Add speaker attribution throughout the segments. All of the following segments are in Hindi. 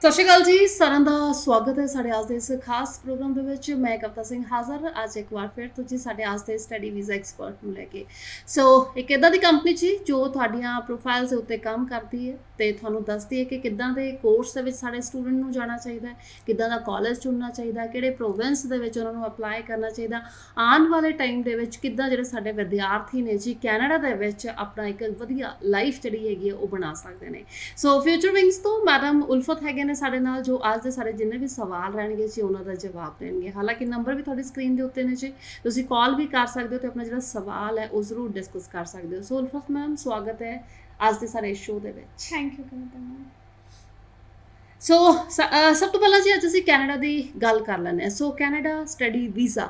Speaker 1: ਸਤਿ ਸ਼੍ਰੀ ਅਕਾਲ ਜੀ, ਸਾਰਿਆਂ ਦਾ ਸਵਾਗਤ ਹੈ ਸਾਡੇ ਅੱਜ ਦੇ ਇਸ ਖਾਸ ਪ੍ਰੋਗਰਾਮ ਦੇ ਵਿੱਚ। ਮੈਂ ਕਵਿਤਾ ਸਿੰਘ ਹਾਜ਼ਰ ਅੱਜ ਇੱਕ ਵਾਰ ਫਿਰ ਤੋਂ ਜੀ ਸਾਡੇ ਅੱਜ ਦੇ ਸਟੱਡੀ ਵੀਜ਼ਾ ਐਕਸਪਰਟ ਨੂੰ ਲੈ ਕੇ। ਸੋ ਇੱਕ ਇੱਦਾਂ ਦੀ ਕੰਪਨੀ ਜੀ ਜੋ ਤੁਹਾਡੀਆਂ ਪ੍ਰੋਫਾਈਲਸ ਦੇ ਉੱਤੇ ਕੰਮ ਕਰਦੀ ਹੈ ਤੇ ਤੁਹਾਨੂੰ ਦੱਸਦੀ ਹੈ ਕਿ ਕਿੱਦਾਂ ਦੇ ਕੋਰਸ ਦੇ ਵਿੱਚ ਸਾਡੇ ਸਟੂਡੈਂਟ ਨੂੰ ਜਾਣਾ ਚਾਹੀਦਾ ਹੈ, ਕਿੱਦਾਂ ਦਾ ਕਾਲਜ ਚੁਣਨਾ ਚਾਹੀਦਾ, ਕਿਹੜੇ ਪ੍ਰੋਵਿੰਸ ਦੇ ਵਿੱਚ ਉਹਨਾਂ ਨੂੰ ਅਪਲਾਈ ਕਰਨਾ ਚਾਹੀਦਾ, ਆਉਣ ਵਾਲੇ ਟਾਈਮ ਦੇ ਵਿੱਚ ਕਿੱਦਾਂ ਜਿਹੜੇ ਸਾਡੇ ਵਿਦਿਆਰਥੀ ਨੇ ਜੀ ਕੈਨੇਡਾ ਦੇ ਵਿੱਚ ਆਪਣਾ ਇੱਕ ਵਧੀਆ ਲਾਈਫ ਜਿਹੜੀ ਹੈਗੀ ਹੈ ਉਹ ਬਣਾ ਸਕਦੇ ਨੇ। ਸੋ ਫਿਊਚਰ ਵਿੰਗਸ ਤੋਂ ਮੈਡਮ ਉਲਫਤ ਹੈਗੇ ਨੇ ਸਾਡੇ ਨਾਲ, ਜੋ ਅੱਜ ਦੇ ਸਾਰੇ ਜਿੰਨੇ ਵੀ ਸਵਾਲ ਰਹਿਣਗੇ ਜੀ ਉਹਨਾਂ ਦਾ ਜਵਾਬ ਦੇਣਗੇ। ਹਾਲਾਂਕਿ ਨੰਬਰ ਵੀ ਤੁਹਾਡੀ ਸਕਰੀਨ ਦੇ ਉੱਤੇ ਨੇ ਜੀ, ਤੁਸੀਂ ਕਾਲ ਵੀ ਕਰ ਸਕਦੇ ਹੋ ਤੇ ਆਪਣਾ ਜਿਹੜਾ ਸਵਾਲ ਹੈ ਉਹ ਜ਼ਰੂਰ ਡਿਸਕਸ ਕਰ ਸਕਦੇ ਹੋ। ਸੋ ਉਲਫਤ ਮੈਮ, ਸਵਾਗਤ ਹੈ ਅੱਜ ਦੇ ਸਾਰੇ ਸ਼ੋਅ ਦੇ ਵਿੱਚ।
Speaker 2: Thank you Kavita ma'am.
Speaker 1: So ਸਭ ਤੋਂ ਪਹਿਲਾਂ ਜੀ ਅੱਜ ਅਸੀਂ ਕੈਨੇਡਾ ਦੀ ਗੱਲ ਕਰ ਲੈਂਦੇ ਹਾਂ। ਸੋ ਕੈਨੇਡਾ ਸਟੱਡੀ ਵੀਜ਼ਾ,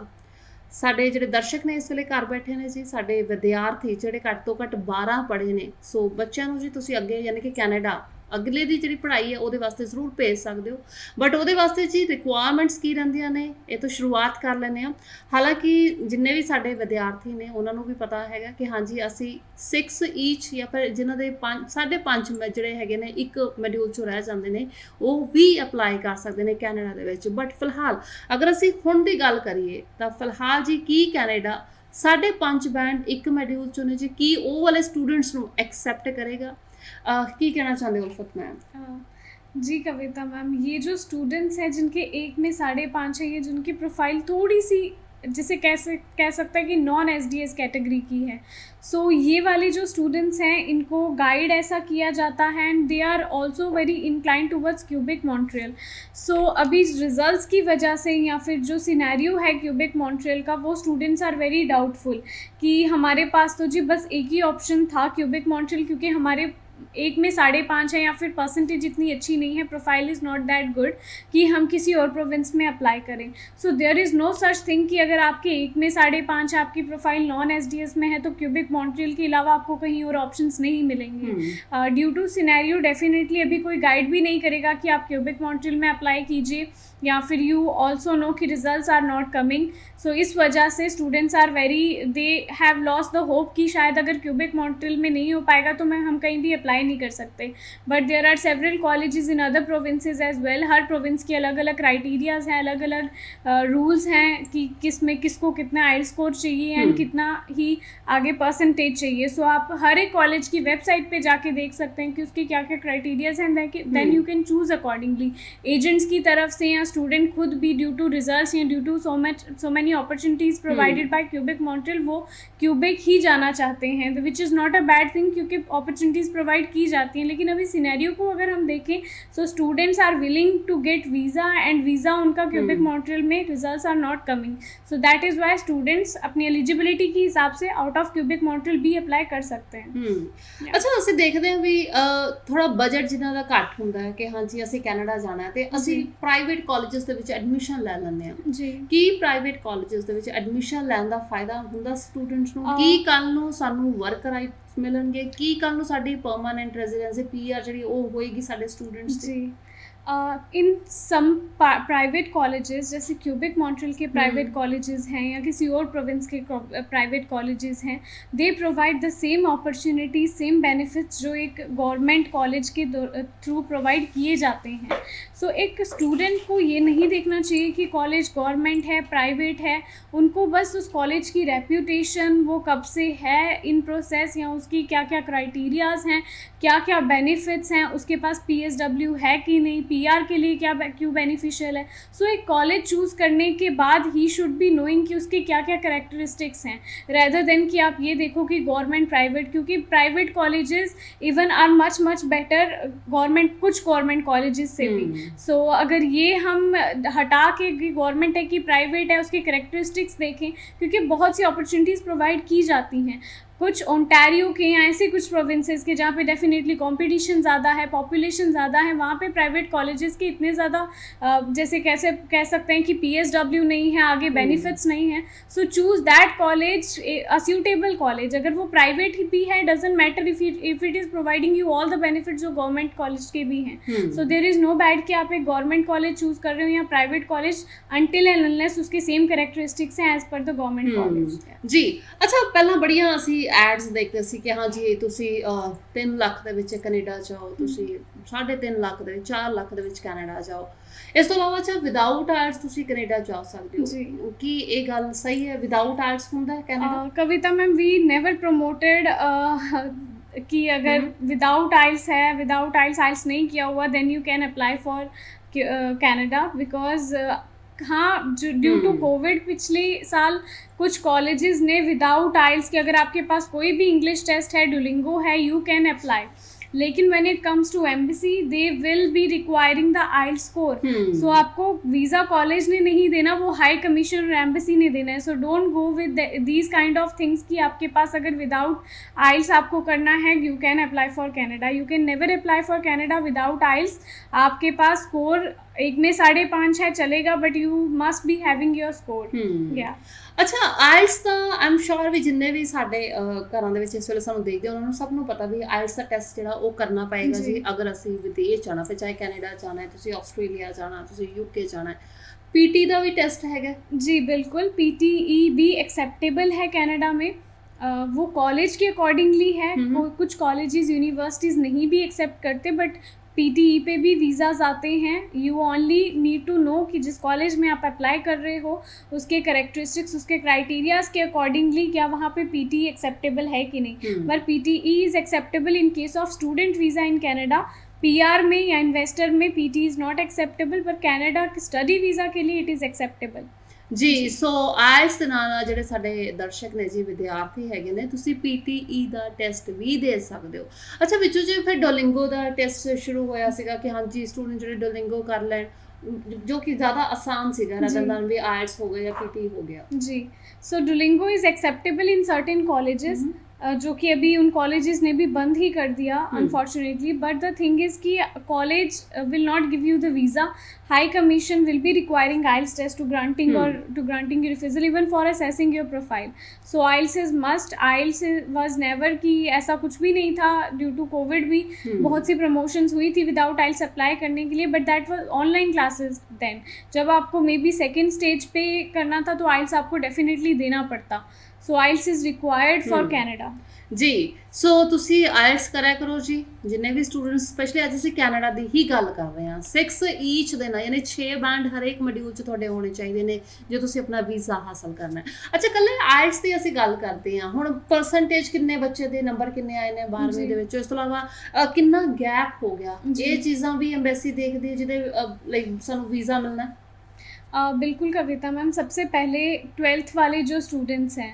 Speaker 1: ਸਾਡੇ ਜਿਹੜੇ ਦਰਸ਼ਕ ਨੇ ਇਸ ਵੇਲੇ ਘਰ ਬੈਠੇ ਨੇ ਜੀ, ਸਾਡੇ ਵਿਦਿਆਰਥੀ ਜਿਹੜੇ ਘੱਟ ਤੋਂ ਘੱਟ 12 ਪੜ੍ਹੇ ਨੇ, ਸੋ ਬੱਚਿਆਂ ਨੂੰ ਜੀ ਤੁਸੀਂ ਅੱਗੇ ਯਾਨੀ ਕਿ ਕੈਨੇਡਾ ਅਗਲੇ ਦੀ ਜਿਹੜੀ ਪੜ੍ਹਾਈ ਹੈ ਉਹਦੇ ਵਾਸਤੇ ਜ਼ਰੂਰ ਭੇਜ ਸਕਦੇ ਹੋ। ਬਟ ਉਹਦੇ ਵਾਸਤੇ ਜੀ ਰਿਕੁਆਇਰਮੈਂਟਸ ਕੀ ਰਹਿੰਦੀਆਂ ਨੇ, ਇਹ ਤੋਂ ਸ਼ੁਰੂਆਤ ਕਰ ਲੈਂਦੇ ਹਾਂ। ਹਾਲਾਂਕਿ ਜਿੰਨੇ ਵੀ ਸਾਡੇ ਵਿਦਿਆਰਥੀ ਨੇ ਉਹਨਾਂ ਨੂੰ ਵੀ ਪਤਾ ਹੈਗਾ ਕਿ ਹਾਂਜੀ ਅਸੀਂ 6 ਈਚ ਜਾਂ ਫਿਰ ਜਿਨ੍ਹਾਂ ਦੇ 5.5 ਜਿਹੜੇ ਹੈਗੇ ਨੇ ਇੱਕ ਮੋਡਿਊਲ 'ਚੋਂ ਰਹਿ ਜਾਂਦੇ ਨੇ, ਉਹ ਵੀ ਅਪਲਾਈ ਕਰ ਸਕਦੇ ਨੇ ਕੈਨੇਡਾ ਦੇ ਵਿੱਚ। ਬਟ ਫਿਲਹਾਲ ਅਗਰ ਅਸੀਂ ਹੁਣ ਦੀ ਗੱਲ ਕਰੀਏ ਤਾਂ ਫਿਲਹਾਲ ਜੀ ਕੀ ਕੈਨੇਡਾ 5.5 ਬੈਂਡ ਇੱਕ ਮੋਡਿਊਲ 'ਚੋਂ ਨੇ ਜੀ, ਕੀ ਉਹ ਵਾਲੇ ਸਟੂਡੈਂट्स ਨੂੰ एक्सेप्ट करेगा? की कहना चाहते हो उल्फत मैम?
Speaker 2: जी कविता मैम, ये जो स्टूडेंट्स हैं जिनके एक में 5.5 है, ये जिनकी प्रोफाइल थोड़ी सी जिसे कह सकता है कि नॉन एसडीएस कैटेगरी की है, सो ये वाले जो स्टूडेंट्स हैं इनको गाइड ऐसा किया जाता है and they are also very incline towards Quebec Montreal. So अभी रिजल्ट्स की वजह से या फिर जो सिनेरियो है क्यूबिक मॉन्ट्रियल का, वो स्टूडेंट्स आर वेरी डाउटफुल कि हमारे पास तो जी बस एक ही ऑप्शन था क्यूबिक मॉन्ट्रियल, क्योंकि हमारे एक में 5.5 है या फिर परसेंटेज इतनी अच्छी नहीं है, profile is not that good कि हम किसी और प्रोविंस में अप्लाई करें। So there is no such thing कि अगर आपके एक में 5.5 है, आपकी प्रोफाइल नॉन एसडीएस में है, तो क्यूबिक मॉन्ट्रियल के अलावा आपको कहीं और ऑप्शंस नहीं मिलेंगे। ड्यू टू सिनेरियो डेफिनेटली अभी कोई गाइड भी नहीं करेगा कि आप क्यूबिक मॉन्ट्रियल में अप्लाई कीजिए, या फिर यू ऑल्सो नो कि results are not coming. So इस वजह से students are they have lost the hope कि शायद अगर क्यूबिक मॉन्ट्रियल में नहीं हो पाएगा तो हम कहीं भी अप्लाई नहीं कर सकते। But there are several colleges in other provinces as well. हर प्रोविंस की अलग अलग क्राइटेरियाज हैं, अलग अलग रूल्स हैं कि किस में किसको कितना आइल स्कोर चाहिए एंड कितना ही आगे परसेंटेज चाहिए। सो आप हर एक कॉलेज की वेबसाइट पे जाके देख सकते हैं कि उसके क्या क्या क्राइटेरियाज हैं, then you can choose accordingly. Agents की तरफ से या स्टूडेंट खुद भी ड्यू टू रिजल्ट्स या due to so many opportunities provided by Quebec Montreal, वो क्यूबिक ही जाना चाहते हैं, which is not a bad thing, क्योंकि अपॉर्चुनिटीज़ प्रोवाइड की जाती हैं। लेकिन अभी सिनेरियो को अगर हम देखें, so students are willing to get visa and visa उनका क्यूबिक मॉन्ट्रियल में results are not coming. So that is why students अपनी एलिजिबिलिटी के हिसाब से आउट ऑफ क्यूबिक मॉन्ट्रियल भी अप्लाई कर सकते हैं।
Speaker 1: ਅੱਛਾ, ਅਸੀਂ ਦੇਖਦੇ ਹਾਂ ਵੀ ਥੋੜਾ ਬਜਟ ਜਿਨ੍ਹਾਂ ਦਾ ਘੱਟ ਹੁੰਦਾ ਹੈ ਕਿ ਹਾਂਜੀ ਅਸੀਂ ਕੈਨੇਡਾ ਜਾਣਾ ਹੈ ਤੇ ਅਸੀਂ ਪ੍ਰਾਈਵੇਟ ਕਾਲਜਸ ਦੇ ਵਿੱਚ ਐਡਮਿਸ਼ਨ ਲੈ ਲੈਂਦੇ ਹਾਂ
Speaker 2: ਜੀ।
Speaker 1: ਕੀ ਪ੍ਰਾਈਵੇਟ ਕਾਲਜਸ ਦੇ ਵਿੱਚ ਐਡਮਿਸ਼ਨ ਲੈਣ ਦਾ ਫਾਇਦਾ ਹੁੰਦਾ ਸਟੂਡੈਂਟਸ ਨੂੰ? ਕੀ ਕੱਲ ਨੂੰ ਸਾਨੂੰ ਵਰਕ ਰਾਈਟਸ ਮਿਲਣਗੇ? ਕੀ ਕੱਲ ਨੂੰ ਸਾਡੀ ਪਰਮਾਨੈਂਟ ਰੈਜ਼ੀਡੈਂਸੀ ਪੀਆਰ ਜਿਹੜੀ ਉਹ ਹੋਏਗੀ ਸਾਡੇ ਸਟੂਡੈਂਟਸ ਦੀ?
Speaker 2: इन सम प्राइवेट कॉलेजेस, जैसे क्यूबिक मॉन्ट्रियल के प्राइवेट कॉलेजेस हैं या किसी और प्रोविंस के प्राइवेट कॉलेजेस हैं, they provide the same opportunity, same benefits जो एक गवर्नमेंट कॉलेज के थ्रू प्रोवाइड किए जाते हैं। सो एक स्टूडेंट को ये नहीं देखना चाहिए कि कॉलेज गवर्नमेंट है प्राइवेट है, उनको बस उस कॉलेज की रेप्यूटेशन, वो कब से है इन प्रोसेस, या उसकी क्या क्या क्राइटेरियाज हैं, क्या क्या बेनिफिट्स हैं, उसके पास PSW है कि नहीं, PR के लिए क्यों बेनिफिशियल है। सो एक कॉलेज चूज़ करने के बाद ही शुड बी नोइंग कि उसके क्या क्या करैक्टरिस्टिक्स हैं, रेदर देन कि आप ये देखो कि गवर्नमेंट प्राइवेट, क्योंकि private colleges even are much better कुछ गवर्नमेंट कॉलेजेस से भी। सो अगर ये हम हटा के गवर्नमेंट है कि प्राइवेट है उसके करैक्टरिस्टिक्स देखें, क्योंकि बहुत सी अपॉर्चुनिटीज़ प्रोवाइड की जाती हैं कुछ ओंटारियो के या ऐसे कुछ प्रोविंसेस के जहाँ पे डेफिनेटली कंपटीशन ज़्यादा है, पॉपुलेशन ज़्यादा है, वहाँ पे प्राइवेट कॉलेजेस के इतने ज़्यादा जैसे कैसे कह सकते हैं कि PSW नहीं है, आगे बेनिफिट्स नहीं है। So choose that college, a suitable college. अगर वो प्राइवेट भी है, doesn't matter if it is providing you all the benefits जो गवर्नमेंट कॉलेज के भी हैं। So there is no bad कि आप एक गवर्नमेंट कॉलेज चूज़ कर रहे हो या private college, until and unless उसके सेम कैरेक्टरिस्टिक्स हैं as per the government college.
Speaker 1: जी। अच्छा, पहला बड़िया असी ਐਡਸ ਦੇਖਦੇ ਸੀ ਕਿ ਹਾਂ ਜੀ ਤੁਸੀਂ 3 ਲੱਖ ਦੇ ਵਿੱਚ ਕੈਨੇਡਾ ਜਾਓ, ਤੁਸੀਂ 3.5 ਲੱਖ ਦੇ ਵਿੱਚ, 4 ਲੱਖ ਦੇ ਵਿੱਚ ਕੈਨੇਡਾ ਜਾਓ। ਇਸ ਤੋਂ ਇਲਾਵਾ ਅੱਛਾ ਵਿਦਆਊਟ ਆਇਲਸ ਤੁਸੀਂ ਕੈਨੇਡਾ ਜਾ ਸਕਦੇ
Speaker 2: जी
Speaker 1: ਹੋ, ਕੀ ਇਹ ਗੱਲ ਸਹੀ ਹੈ? ਵਿਦਆਊਟ ਆਇਲਸ ਹੁੰਦਾ ਹੈ Canada?
Speaker 2: Kavita ma'am we never promoted कि अगर विदाउट आइल्स है, विदाउट आइल्स आइल्स नहीं किया हुआ, then you can apply for Canada, because हाँ जो ड्यू टू कोविड पिछले साल कुछ कॉलेजेस ने विदाउट आइल्स कि अगर आपके पास कोई भी इंग्लिश टेस्ट है, डुलिंगो है, यू कैन अप्लाई, लेकिन when it comes to embassy they will be requiring the IELTS score. So आपको वीज़ा कॉलेज ने नहीं देना, वो हाई कमीशन और एम्बेसी ने देना है। So don't go with these kind of things कि आपके पास अगर विदाउट आइल्स आपको करना है, you can apply for Canada. You can never apply for Canada without IELTS. आपके पास स्कोर एक में 5.5 है चलेगा, but you must be having your score. या
Speaker 1: ਅੱਛਾ ਆਇਲਸ ਤਾਂ ਆਮ ਸ਼ੋਰ ਵੀ ਜਿੰਨੇ ਵੀ ਸਾਡੇ ਘਰਾਂ ਦੇ ਵਿੱਚ ਇਸ ਵੇਲੇ ਸਾਨੂੰ ਦੇਖਦੇ ਉਹਨਾਂ ਨੂੰ ਸਭ ਨੂੰ ਪਤਾ ਵੀ ਆਇਲਸ ਦਾ ਟੈਸਟ ਜਿਹੜਾ ਉਹ ਕਰਨਾ ਪਏਗਾ ਜੀ, ਅਗਰ ਅਸੀਂ ਵਿਦੇਸ਼ ਜਾਣਾ, ਫਿਰ ਚਾਹੇ ਕੈਨੇਡਾ ਜਾਣਾ ਹੈ, ਤੁਸੀਂ ਆਸਟ੍ਰੇਲੀਆ ਜਾਣਾ, ਤੁਸੀਂ यूके जाना है। पीटी ਦਾ ਵੀ ਟੈਸਟ ਹੈਗਾ
Speaker 2: जी बिल्कुल, PTE भी एक्सेप्टेबल है कनाडा में। वो कॉलेज के अकॉर्डिंगली है, कुछ कॉलेजेस यूनिवर्सिटीज़ नहीं भी एक्सेप्ट करते, बट PTE पे भी वीज़ाज़ आते हैं। You only need to know कि जिस कॉलेज में आप अप्लाई कर रहे हो उसके करेक्टरिस्टिक्स, उसके क्राइटेरियाज़ के अकॉर्डिंगली क्या वहाँ पे PTE एक्सेप्टेबल है कि नहीं। पर PTE is acceptable in case of student visa in Canada. PR में या इन्वेस्टर में PTE इज़ नॉट एक्सेप्टेबल, पर कैनेडा स्टडी वीज़ा के लिए इट इज़ एक्सेप्टेबल
Speaker 1: ਜੀ। ਸੋ ਆਇਲਸ ਦੇ ਨਾਲ ਜਿਹੜੇ ਸਾਡੇ ਦਰਸ਼ਕ ਨੇ ਜੀ, ਵਿਦਿਆਰਥੀ ਹੈਗੇ ਨੇ, ਤੁਸੀਂ PTE ਦਾ ਟੈਸਟ ਵੀ ਦੇ ਸਕਦੇ ਹੋ। ਅੱਛਾ ਵਿੱਚੋਂ ਜੇ ਫਿਰ ਡੋਲਿੰਗੋ ਦਾ ਟੈਸਟ ਸ਼ੁਰੂ ਹੋਇਆ ਸੀਗਾ ਕਿ ਹਾਂਜੀ ਸਟੂਡੈਂਟ ਜਿਹੜੇ ਡੋਲਿੰਗੋ ਕਰ ਲੈਣ, ਜੋ ਕਿ ਜ਼ਿਆਦਾ ਆਸਾਨ ਸੀਗਾ ਰਦਰ ਦੈਨ ਵੀ ਆਇਲਸ ਹੋ ਗਿਆ ਜਾਂ PTE हो गया
Speaker 2: जी। So Duolingo is acceptable in certain colleges, जो कि अभी उन कॉलेजेस ने भी बंद ही कर दिया unfortunately. But the thing is कि college will not give you the visa. High commission will be requiring IELTS test to granting और to granting your refusal, even for assessing your profile. So IELTS is must. IELTS was never कि ऐसा कुछ भी नहीं था, ड्यू टू कोविड भी बहुत सी प्रमोशंस हुई थी विदाउट आइल्स अप्लाई करने के लिए, but that was online classes then. जब आपको मे बी सेकेंड स्टेज पे करना था तो आइल्स आपको डेफिनेटली देना पड़ता। सो IELTS is required for Canada
Speaker 1: ਜੀ। ਸੋ ਤੁਸੀਂ ਆਇਲਸ ਕਰਿਆ ਕਰੋ ਜੀ, ਜਿੰਨੇ ਵੀ ਸਟੂਡੈਂਟਸ, ਸਪੈਸ਼ਲੀ ਅੱਜ ਅਸੀਂ ਕੈਨੇਡਾ ਦੀ ਹੀ ਗੱਲ ਕਰ ਰਹੇ ਹਾਂ। 6 ਈਚ ਦੇਣਾ, ਯਾਨੀ 6 ਬੈਂਡ ਹਰੇਕ ਮੋਡਿਊਲ 'ਚ ਤੁਹਾਡੇ ਹੋਣੇ ਚਾਹੀਦੇ ਨੇ ਜੇ ਤੁਸੀਂ ਆਪਣਾ ਵੀਜ਼ਾ ਹਾਸਲ ਕਰਨਾ ਹੈ। ਅੱਛਾ ਇਕੱਲੇ ਆਇਲਸ ਦੀ ਅਸੀਂ ਗੱਲ ਕਰਦੇ ਹਾਂ, ਹੁਣ ਪਰਸੈਂਟੇਜ ਕਿੰਨੇ ਬੱਚੇ ਦੇ ਨੰਬਰ ਕਿੰਨੇ ਆਏ ਨੇ 12ਵੀਂ ਦੇ ਵਿੱਚ, ਇਸ ਤੋਂ ਇਲਾਵਾ ਕਿੰਨਾ ਗੈਪ ਹੋ ਗਿਆ, ਇਹ ਚੀਜ਼ਾਂ ਵੀ ਐਮਬੈਸੀ ਦੇਖਦੀ ਹੈ ਜਿਹਦੇ ਲਈ ਸਾਨੂੰ ਵੀਜ਼ਾ ਮਿਲਣਾ ਹੈ।
Speaker 2: बिल्कुल कविता मैम, सबसे पहले 12th वाले जो स्टूडेंट्स हैं,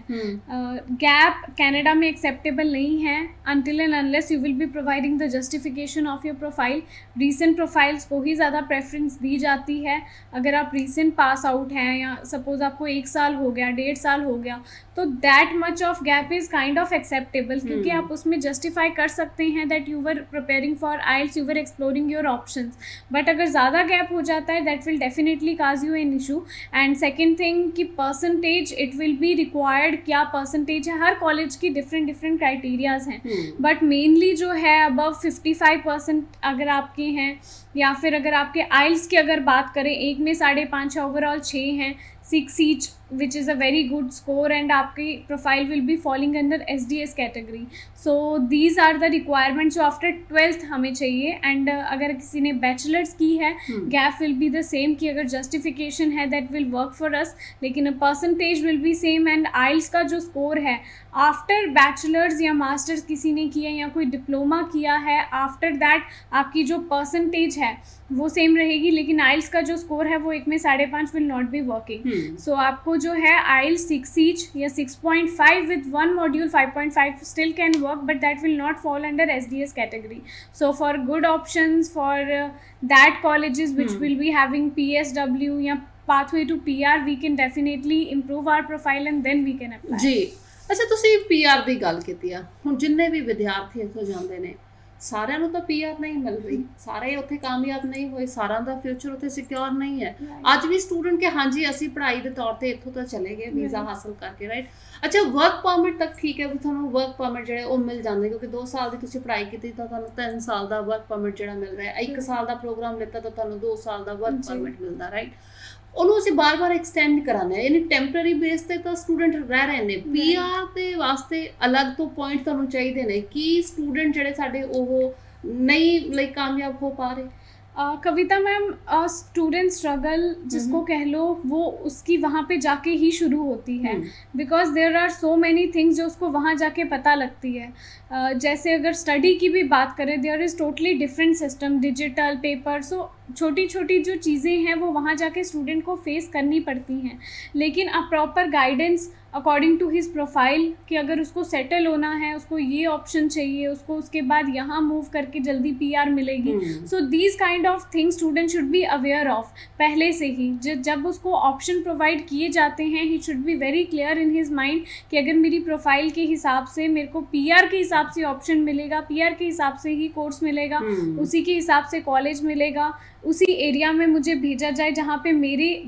Speaker 2: गैप कनाडा में एक्सेप्टेबल नहीं है until and unless you will be providing the justification of your profile. Recent profiles को ही ज़्यादा प्रेफरेंस दी जाती है। अगर आप रीसेंट पास आउट हैं या सपोज़ आपको 1 साल हो गया, 1.5 साल हो गया, तो that much of gap is kind of acceptable, क्योंकि आप उसमें जस्टिफाई कर सकते हैं that you were preparing for IELTS, you were exploring your options. But अगर ज़्यादा गैप हो जाता है that will definitely cause you an issue. And second thing कि percentage it will be required, क्या परसेंटेज है, हर कॉलेज की डिफरेंट डिफरेंट क्राइटेरियाज हैं, बट मेनली जो है अबव 55% अगर आपके हैं, या फिर अगर आपके आइल्स की अगर बात करें, एक में 5.5 है, ओवरऑल 6 हैं, 6 each which is a very good score, and आपकी profile will be falling under SDS category. So these are the requirement जो आफ्टर 12th हमें चाहिए। एंड अगर किसी ने बैचलर्स की है, gap will be the same, कि अगर जस्टिफिकेशन है that will work for us, लेकिन percentage will be same. And IELTS का जो स्कोर है आफ्टर बैचलर्स या मास्टर्स किसी ने किया या कोई डिप्लोमा किया है, आफ्टर दैट आपकी जो परसेंटेज है वो सेम रहेगी, लेकिन आइल्स का जो स्कोर है वो 1 में 5.5 विल नॉट बी वर्किंग। सो आपको जो है आइल्स 6 ईच या 6.5 with 1 module 5.5 still can work, but that will not fall under SDS category. So for good options for that colleges which will be having PSW या pathway to PR, we can definitely improve our profile and then we can apply।
Speaker 1: ਜੀ ਅੱਛਾ ਤੁਸੀਂ PR ਦੀ ਗੱਲ ਕੀਤੀ ਆ, ਹੁਣ ਜਿੰਨੇ ਵੀ ਵਿਦਿਆਰਥੀ ਇੱਥੋਂ ਜਾਂਦੇ ਨੇ ਸਾਰਿਆਂ ਨੂੰ ਤਾਂ PR ਨਹੀਂ ਮਿਲ ਰਹੀ, ਸਾਰੇ ਉੱਥੇ ਕਾਮਯਾਬ ਨਹੀਂ ਹੋਏ, ਸਾਰਿਆਂ ਦਾ ਫਿਊਚਰ ਉੱਥੇ ਸਿਕਿਉਰ ਨਹੀਂ ਹੈ। ਅੱਜ ਵੀ ਸਟੂਡੈਂਟ ਕਿ ਹਾਂਜੀ ਅਸੀਂ ਪੜ੍ਹਾਈ ਦੇ ਤੌਰ ਤੇ ਇੱਥੋਂ ਤਾਂ ਚਲੇ ਗਏ ਵੀਜ਼ਾ ਹਾਸਲ ਕਰਕੇ, ਰਾਈਟ। ਅੱਛਾ ਵਰਕ ਪਰਮਿਟ ਤੱਕ ਠੀਕ ਹੈ ਵੀ ਤੁਹਾਨੂੰ ਵਰਕ ਪਰਮਿਟ ਜਿਹੜੇ ਉਹ ਮਿਲ ਜਾਂਦੇ, ਕਿਉਂਕਿ 2 ਸਾਲ ਦੀ ਤੁਸੀਂ ਪੜ੍ਹਾਈ ਕੀਤੀ ਤਾਂ ਤੁਹਾਨੂੰ 3 ਸਾਲ ਦਾ ਵਰਕ ਪਰਮਿਟ ਜਿਹੜਾ ਮਿਲ ਰਿਹਾ ਹੈ, 1 ਸਾਲ ਦਾ ਪ੍ਰੋਗਰਾਮ ਲਿੱਤਾ ਤਾਂ ਤੁਹਾਨੂੰ 2 ਸਾਲ ਦਾ ਵਰਕ ਪਰਮਿਟ ਮਿਲਦਾ, ਰਾਈਟ। ਉਹਨੂੰ ਅਸੀਂ ਬਾਰ-ਬਾਰ ਐਕਸਟੈਂਡ ਕਰਾਉਂਦੇ ਹਾਂ, ਯਾਨੀ ਟੈਂਪਰੇਰੀ ਬੇਸ ਤੇ ਤਾਂ ਸਟੂਡੈਂਟ ਰਹਿ ਰਹੇ ਨੇ। ਪੀਆਰ ਦੇ ਵਾਸਤੇ ਅਲੱਗ ਤੋਂ ਪੁਆਇੰਟ ਤੁਹਾਨੂੰ ਚਾਹੀਦੇ ਨੇ ਕਿ ਸਟੂਡੈਂਟ ਜਿਹੜੇ ਸਾਡੇ ਉਹ ਨਹੀਂ ਲਾਈਕ ਕਾਮਯਾਬ ਹੋ ਪਾ ਰਹੇ।
Speaker 2: कविता मैम, स्टूडेंट स्ट्रगल जिसको कह लो वो उसकी वहाँ पे जाके ही शुरू होती है, because there are so many things जो उसको वहाँ जाके पता लगती है। जैसे अगर स्टडी की भी बात करें, there is totally different system, digital, paper, so छोटी छोटी जो चीज़ें हैं वो वहाँ जाके स्टूडेंट को फेस करनी पड़ती हैं। लेकिन a proper guidance according to his profile कि अगर उसको सेटल होना है, उसको ये ऑप्शन चाहिए, उसको उसके बाद यहाँ मूव करके जल्दी पीआर मिलेगी। सो these kind of things student should be aware of पहले से ही। जब उसको ऑप्शन प्रोवाइड किए जाते हैं, he should be very clear in his mind कि अगर मेरी प्रोफाइल के हिसाब से मेरे को पीआर के हिसाब से ऑप्शन मिलेगा, पीआर के हिसाब से ही कोर्स मिलेगा, उसी के हिसाब से कॉलेज मिलेगा, उसी एरिया में मुझे भेजा जाए जहाँ पे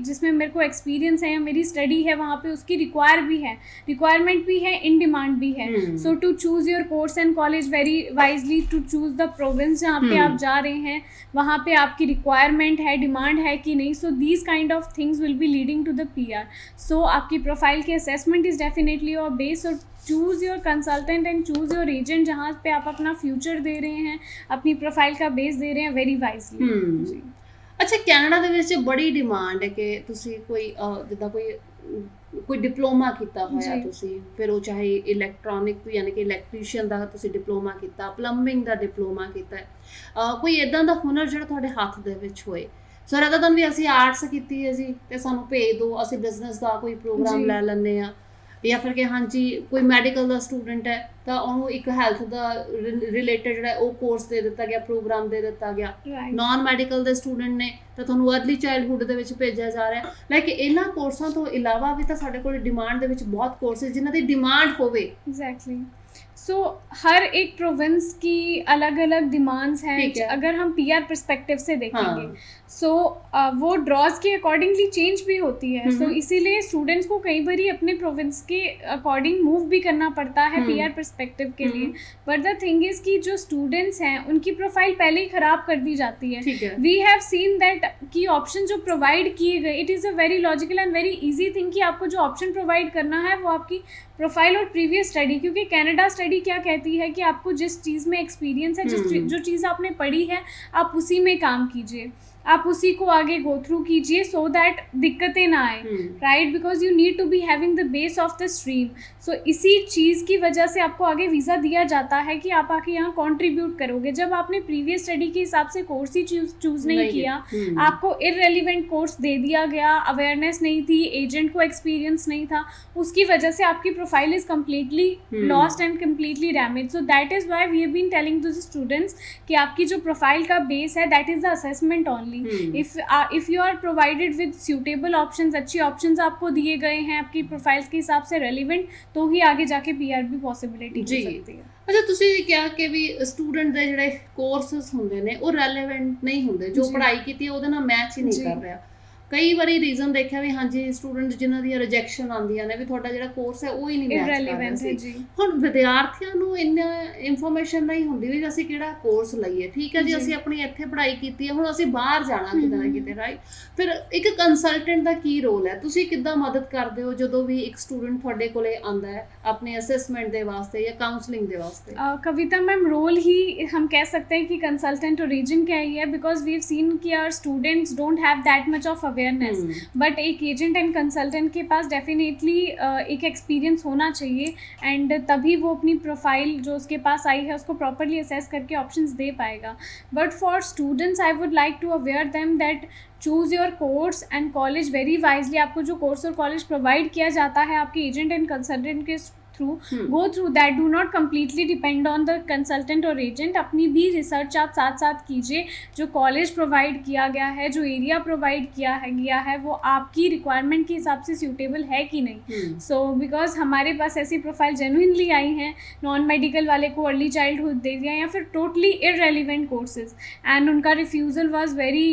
Speaker 2: जिसमें मेरे को एक्सपीरियंस है या मेरी स्टडी है, वहाँ पे उसकी रिक्वायरमेंट भी है, इन डिमांड भी है। So to choose your course and college very wisely, to choose the province जहाँ पे आप जा रहे हैं, वहाँ पे आपकी रिक्वायरमेंट है, डिमांड है कि नहीं। So these kind of things will be leading to the PR. So आपकी प्रोफाइल की assessment is definitely your base. और choose your consultant and choose your agent जहाँ पे आप अपना फ्यूचर दे रहे हैं, अपनी प्रोफाइल का बेस दे रहे हैं, वेरी वाइजली।
Speaker 1: ਅੱਛਾ, ਕੈਨੇਡਾ ਦੇ ਵਿੱਚ ਬੜੀ ਡਿਮਾਂਡ ਹੈ ਕਿ ਤੁਸੀਂ ਕੋਈ ਜਿੱਦਾਂ ਕੋਈ ਡਿਪਲੋਮਾ ਕੀਤਾ ਹੋਇਆ ਤੁਸੀਂ, ਫਿਰ ਉਹ ਚਾਹੇ ਇਲੈਕਟ੍ਰੋਨਿਕ ਯਾਨੀ ਕਿ ਇਲੈਕਟ੍ਰੀਸ਼ੀਅਨ ਦਾ ਤੁਸੀਂ ਡਿਪਲੋਮਾ ਕੀਤਾ, ਪਲੰਬਿੰਗ ਦਾ ਡਿਪਲੋਮਾ ਕੀਤਾ, ਕੋਈ ਇੱਦਾਂ ਦਾ ਹੁਨਰ ਜਿਹੜਾ ਤੁਹਾਡੇ ਹੱਥ ਦੇ ਵਿੱਚ ਹੋਏ। ਸੋ ਰਦਰ ਦਨ ਵੀ ਅਸੀਂ ਆਰਟਸ ਕੀਤੀ ਹੈ ਜੀ ਤੇ ਸਾਨੂੰ ਭੇਜ ਦਿਓ, ਅਸੀਂ ਬਿਜ਼ਨਸ ਦਾ ਕੋਈ ਪ੍ਰੋਗਰਾਮ ਲੈ ਲੈਂਦੇ ਹਾਂ, ਜਾਂ ਫਿਰ ਕਿ ਹਾਂਜੀ ਕੋਈ ਮੈਡੀਕਲ ਦਾ ਸਟੂਡੈਂਟ ਹੈ ਤਾਂ ਉਹਨੂੰ ਇੱਕ ਹੈਲਥ ਦਾ ਰਿਲੇਟਡ ਜਿਹੜਾ ਉਹ ਕੋਰਸ ਦੇ ਦਿੱਤਾ ਗਿਆ, ਪ੍ਰੋਗਰਾਮ ਦੇ ਦਿੱਤਾ ਗਿਆ। ਨਾਨ ਮੈਡੀਕਲ ਦੇ ਸਟੂਡੈਂਟ ਨੇ ਤਾਂ ਤੁਹਾਨੂੰ ਅਰਲੀ ਚਾਈਲਡਹੁੱਡ ਦੇ ਵਿੱਚ ਭੇਜਿਆ ਜਾ ਰਿਹਾ। ਲਾਈਕ ਇਹਨਾਂ ਕੋਰਸਾਂ ਤੋਂ ਇਲਾਵਾ ਵੀ ਤਾਂ ਸਾਡੇ ਕੋਲ ਡਿਮਾਂਡ ਦੇ ਵਿੱਚ ਬਹੁਤ ਕੋਰਸਿਸ ਜਿਨ੍ਹਾਂ ਦੀ ਡਿਮਾਂਡ ਹੋਵੇ।
Speaker 2: एग्जैक्टली। सो हर एक प्रोविंस की अलग अलग डिमांड्स हैं। अगर हम पीआर पर्सपेक्टिव से देखेंगे, सो वो ड्रॉज के अकॉर्डिंगली चेंज भी होती है। सो इसीलिए स्टूडेंट्स को कई बार अपने प्रोविंस के अकॉर्डिंग मूव भी करना पड़ता है पीआर पर्सपेक्टिव के लिए। बट द थिंग इज़ कि जो स्टूडेंट्स हैं उनकी प्रोफाइल पहले ही ख़राब कर दी जाती है। वी हैव सीन दैट कि ऑप्शन जो प्रोवाइड किए गए, it is a very logical and very easy thing कि आपको जो ऑप्शन प्रोवाइड करना है वो आपकी प्रोफाइल और प्रीवियस स्टडी, क्योंकि कनाडा स्टडी क्या कहती है कि आपको जिस चीज़ में एक्सपीरियंस है, जो चीज़ आपने पढ़ी है, आप उसी में काम कीजिए, आप उसी को आगे गो थ्रू कीजिए सो दैट दिक्कतें ना आए, right? Because you need to be having the base of the stream. So इसी चीज़ की वजह से आपको आगे वीज़ा दिया जाता है कि आप आके यहाँ कॉन्ट्रीब्यूट करोगे। जब आपने प्रीवियस स्टडी के हिसाब से कोर्स ही चूज़ नहीं किया, आपको इररेलीवेंट कोर्स दे दिया गया, अवेयरनेस नहीं थी, एजेंट को एक्सपीरियंस नहीं था, उसकी वजह से आपकी profile is completely lost and completely damage. So that is why we have been telling to the students कि आपकी जो प्रोफाइल का बेस है that is the assessment only. If you are provided with suitable options, अच्छे ऑप्शंस आपको दिए गए हैं आपकी प्रोफाइल के हिसाब से रेलिवेंट, तो ही आगे जाके पीआर भी पॉसिबिलिटी हो सकती है।
Speaker 1: ਅੱਛਾ, ਤੁਸੀਂ ਕਿਹਾ ਕਿ ਵੀ ਸਟੂਡੈਂਟ ਦੇ ਜਿਹੜੇ ਕੋਰਸਸ ਹੁੰਦੇ ਨੇ ਉਹ ਰੈਲੇਵੈਂਟ ਨਹੀਂ ਹੁੰਦੇ, ਜੋ ਪੜ੍ਹਾਈ ਕੀਤੀ ਹੈ ਉਹਦੇ ਨਾਲ ਮੈਚ ਹੀ ਨਹੀਂ ਕਰ ਰਿਹਾ। ਕਈ ਵਾਰੀ ਰੀਜ਼ਨ ਦੇਖਿਆ ਵੀ ਹਾਂਜੀ ਸਟੂਡੈਂਟ ਜਿਨ੍ਹਾਂ ਦੀਆਂ ਰਿਜੈਕਸ਼ਨ ਆਉਂਦੀਆਂ ਨੇ ਵੀ ਤੁਹਾਡਾ ਜਿਹੜਾ ਕੋਰਸ ਹੈ ਉਹ ਹੀ ਨਹੀਂ ਮੈਚ ਕਰ ਰਿਹਾ ਸੀ। ਹੁਣ ਵਿਦਿਆਰਥੀਆਂ ਨੂੰ ਇੰਨਾ ਇਨਫੋਰਮੇਸ਼ਨ ਨਹੀਂ ਹੁੰਦੀ ਵੀ ਅਸੀਂ ਕਿਹੜਾ ਕੋਰਸ ਲਈਏ। ਠੀਕ ਹੈ ਜੀ, ਅਸੀਂ ਆਪਣੀ ਇੱਥੇ ਪੜ੍ਹਾਈ ਕੀਤੀ ਹੈ, ਹੁਣ ਅਸੀਂ ਬਾਹਰ ਜਾਣਾ ਕਿਤੇ ਨਾ ਕਿਤੇ, ਰਾਈਟ? ਫਿਰ ਇੱਕ ਕੰਸਲਟੈਂਟ ਦਾ ਕੀ ਰੋਲ ਹੈ? ਤੁਸੀਂ ਕਿੱਦਾਂ ਮਦਦ ਕਰਦੇ ਹੋ ਜਦੋਂ ਵੀ ਇੱਕ ਸਟੂਡੈਂਟ ਤੁਹਾਡੇ ਕੋਲੇ ਆਉਂਦਾ ਹੈ अपने असेसमेंट ਦੇ ਵਾਸਤੇ ਜਾਂ काउंसलिंग ਦੇ ਵਾਸਤੇ?
Speaker 2: कविता मैम, रोल ही हम कह सकते हैं कि कंसल्टेंट और एजेंट का ही है, बिकॉज वी हैव सीन कि our students don't have that much of awareness. But एक एजेंट एंड कंसल्टेंट के पास डेफिनेटली एक एक्सपीरियंस होना चाहिए, एंड तभी वो अपनी प्रोफाइल जो उसके पास आई है उसको प्रॉपरली असेस करके ऑप्शंस दे पाएगा। But for students I would like to aware them that choose your course and college very wisely. आपको जो कोर्स और कॉलेज प्रोवाइड किया जाता है आपके एजेंट एंड कंसल्टेंट के go through that, do not completely depend on the consultant और agent। अपनी भी रिसर्च आप साथ साथ कीजिए, जो कॉलेज प्रोवाइड किया गया है, जो एरिया प्रोवाइड गया है वो आपकी रिक्वायरमेंट के हिसाब से सूटेबल है कि नहीं। सो बिकॉज हमारे पास ऐसी प्रोफाइल जेन्युइनली आई हैं, नॉन मेडिकल वाले को अर्ली चाइल्डहुड दे दिया या फिर टोटली इररेलीवेंट कोर्सेज, एंड उनका रिफ्यूज़ल वाज वेरी,